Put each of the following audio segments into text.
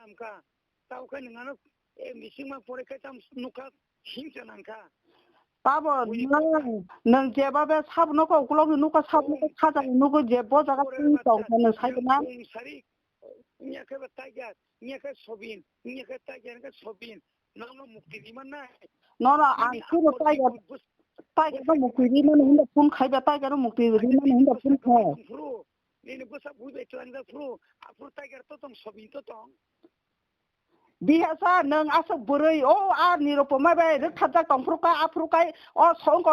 amka tau ka ningano mising ma pore ka tam nuka 힘전한가 바보 능 제밥에 사부놓고 그러고 누가 사부놓고 찾아 누구 제보자가 띵똥하는 사이구나 사리 니가 바타야 니가 소빈 니가 타야가 소빈 너는 묵티리만 나 너는 안 그거 따이가 묵티리만 핸드폰 가이가 따이가로 묵티리만 핸드폰 해 프로 니는 벌써 부대 트란다 프로 앞으로 타이가 또통 소빈 또통 biasa neng asa beri niro pemai bay rek tajak tong afrukai songko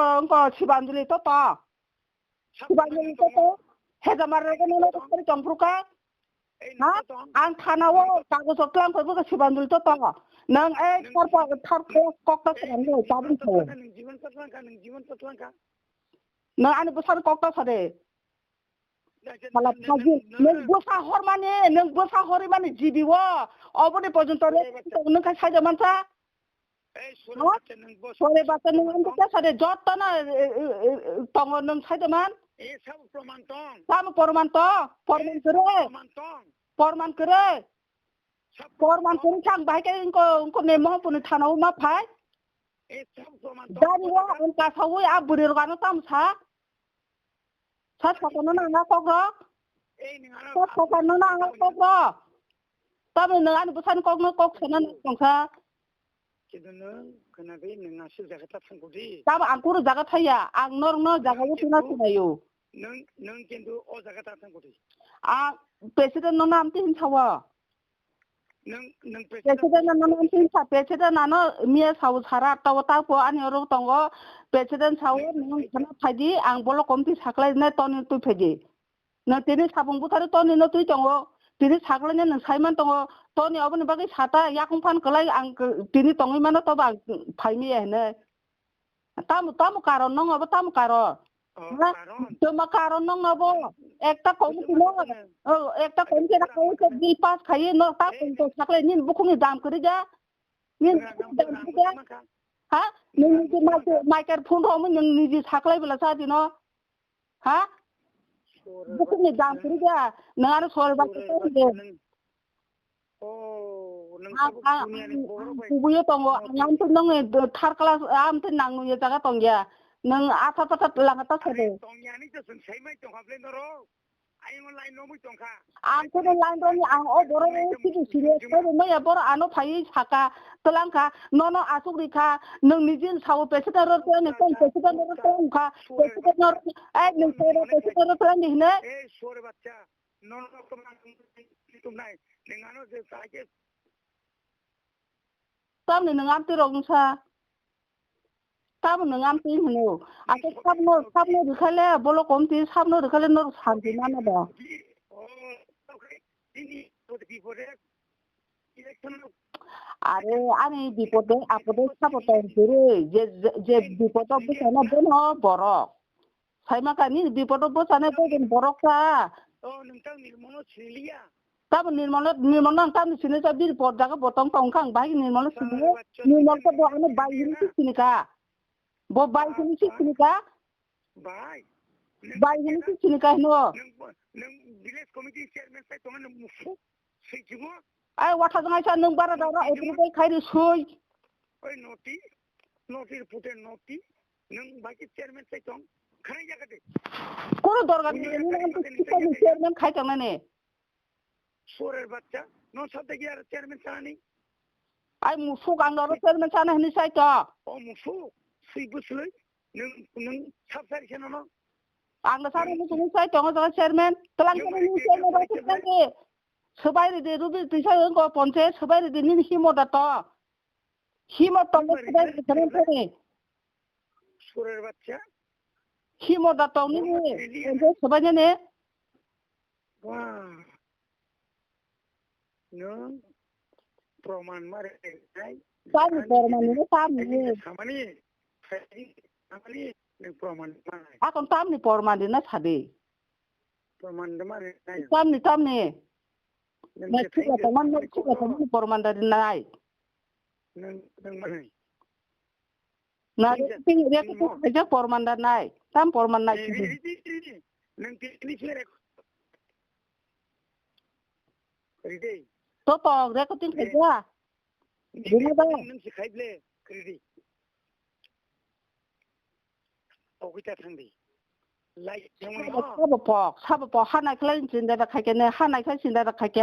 sibanjuli to heza marre ko nono kari tong frukai ha ang thanawo kago soklang ko buka sibanjuli to neng thar kokta sango tabun ko neng ani besar kokta sade malah pagi neng bosa hori mane jibiwa obone পর্যন্ত neng ka saja mansa sore bata neng ando ka sade jotta na tong neng saja man sam porman kere chang bai ke ko nemo pun thanau ma phai dariwa on ka sawi aburir gano tamsa sát phật nó năng ngóc đó, sát phật nó năng ngóc đó, ta mình nương ăn bữa sáng cóc nó cóc nó còn sao? Ta mà ăn cua jaga thay à, ăn nó jaga itu nasi nayo. Nương kendu o jaga ta thang kodi. Presiden nó nam tin sao à? Nương presiden nó nam tin sao? Presiden nó mía sao sara tao tao po anh ở đâu tongo. Presiden sao nung kana phadi ang bolo komti saklai na ton tu phadi na tini sabung buthare ton no tu tongo tini saklai na saiman tongo ton obani bagi sata yakung phan kalai ang tini tongi mano to bang phaimi ene tamu karon nong aba tamu karon toma karon nong abo ekta komti no ekta komti na ko ke bil pass khai no ta to saklai nin bukhungi dam kari ja nin dam kari ja ha nung di microphone ho mun nung di saklai bela sa di no ha bukan ni dam kiri ja nangar sor ba ke de buyo tongo ngam tu nong thar class am tu nang nu ya jaga tong ya nang ata lang ata sade tong ya ni je sun sai mai tong hable no ro ai mon line no mu tong kha ang ko line ro ni ang boro ni sire ko me ya boro ano phai saka telangka nono asuk rika nung nijin sawo pesita ro ni tong pesita ro tong kha pesita ro nung pesita ro tong ni ne sore bachcha nono tum nai nengano je sake tam ni ngam ti rong sa tam ni ngam ti hnu ate sabno dikhale bolo komti sabno dikhale no shanti na na ba আরে আমি আপদে সাপোর্ট করে যে বিপদ বসানো বনো বড় সাইমাকানি বিপদ বসানো বগেন বড়কা नोंथां निर्मल सिलिया তারপর নির্মল তাম সিনে সব বিপদ জায়গা বতং টংখাং বাই নির্মল সিনে নির্মল তো বহানো বাই হিনি সিনিকা বাই হিনি সিনিকা বাই হিনি সিনিকা নো नों विलेज कमिटि चेयरमैन साइ तंग नों मुफु सैथिगो ai wata jangai sa nung bara dara otri kai khairi soi oi noti puter noti nung baki chairman sai tong khari jagate kono dorgan ni ni chairman khai tang ne sorer bachcha no sabde gi ar chairman sani ai musu gang dara chairman sana ni sai ta o musu sui busloi nung sab sari cheno no ang da sari musu ni sai tong da chairman telang ni chairman ba ni 서바이르데 루비 디사는 거 본체 서바이르데 니 힘오다 또 힘었던 거 서바이르데 저런 편이 소를 받자 힘오다 또 니 이제 서바이네 와너 प्रमाण मारे साम प्रमाण सामानी प्रमाण मारे 아건 땀니 प्रमाण이나 사대 प्रमाण मारे 땀니 나 치가 동안 포르만다리 나이 nang mai 나 ting dia tu kerja pormandar naik tam porman naik nang ini sire ride 소떡 레코딩 해줘. 능시 가입래 그러디. 오기다 상디. 라이 정말 사법복 하나 클라인 진대다 갈게네 하나 클라인 진대다 갈게.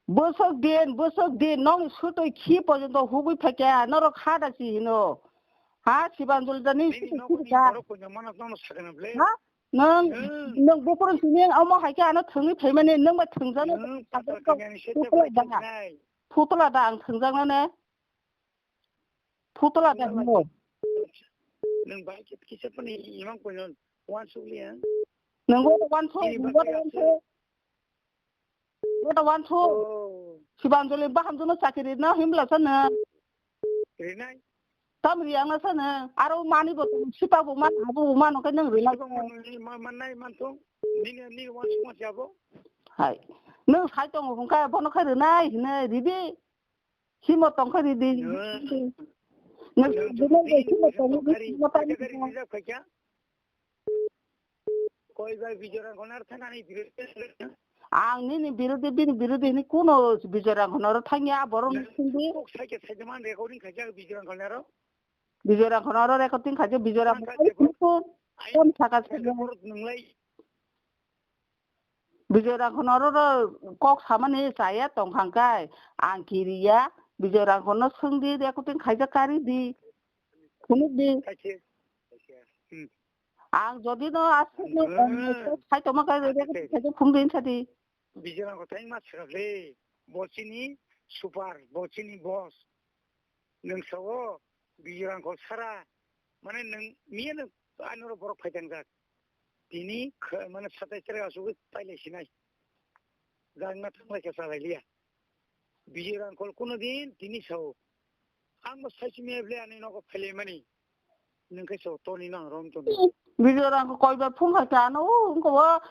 무석 딘 너무 수도 키 버전도 후구 패게 너로 카다시 너. 아 집안들더니 시키자. 능 부끄러운 중에 어머 할게 안 등이 되면은 능뭐 등전은 푸틀라다 안 등장하네. 푸틀라다 뭐. 능 바이게 기세분이 이만큼은 완수리야. 능고 완수. 집안들이 밤도는 사키리나 힘들어서는. 그러나 tamri yang sana aro mani bo sipa bo man abu man ka nang rila manai mantong ni wan suma jabo hai nang sai tong ko ka bon ka nai ne ribi himo tong ka ribi nang dinang ke himo tong ribi koi ba bijoran konar thana ni ang ni birude ni kuno bijoran konar thangya boron sindi kok sai ke sejaman recording khaja bijoran konaro 비저랑 건어를 했거든 가지고 비저랑 좀 사가 비저랑 건어를 꼭 사만이 사야 동한가에 안 길이야 비저랑 건어 성디 했거든 가져가리디 군디 안 저디도 아스는 살 도망 가야 돼 가지고 군빈 차디 비저랑 거 타임 맞춰래 보치니 슈퍼 보치니 보스 능서워 비저랑 거 살아 만에 능 미에는 안으로 보러 파이던가 디니 만에 사태처럼 가지고 빨리시나 장나 탐나게 살아리야 비저랑 걸 코노딘 디니 서 아무 사치메 블레 안에 놓고 팔리마니 능께서 돈이나 롬좀 비저랑 거 거의 풍하지 않아 그거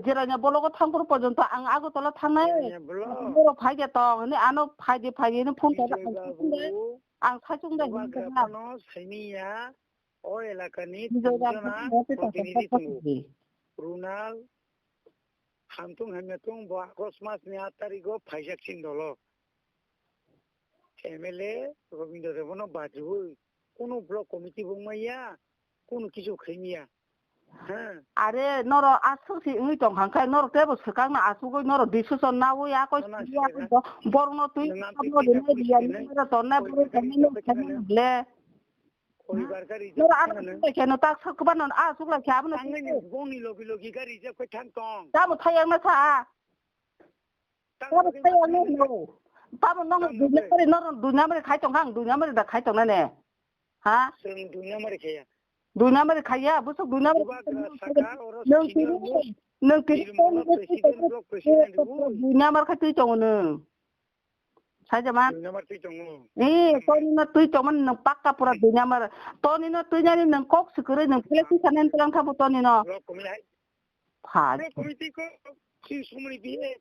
지라냐 볼로고 탕으로 퍼전도 안 아고 돌아 탕나요 물로 파겠다 근데 안어 파기는 풍자가 ang 사중다 no seniya o elakani tuna protinidhi tungu runal hamtung hametung bo cosmas ne atarigo phaijak sindolo MLA Gobindo Devono baju kono block committee bungmaya kono kisu khimiya 아래 너로 아스시 의정 한카이 너로 대보 스강나 아수고 너로 디스선 나오야 거 보르노 투이 아무 데리야 너로 돈나 보르 되는 블레 너로 아르 걔는 딱 석반은 아수가 갸브는 공이 로기로기 가리 저 탕통 다뭐 타양나 사 다뭐 타양나 너 다뭐 너는 두냐머리 가이정 두냐머리 다 가이정나네 하 두냐머리 개야 두냐머리 가야 무슨 두냐머리 능 두냐머리 같이 정은 사자만 또니나 뚜이 정은 능 빡까 뿌라 두냐머리 또니나 뚜냐니 능 꼭스 그래 능 플래시 사는 때랑 타부 또니나 파 코미티 거 수문이 비에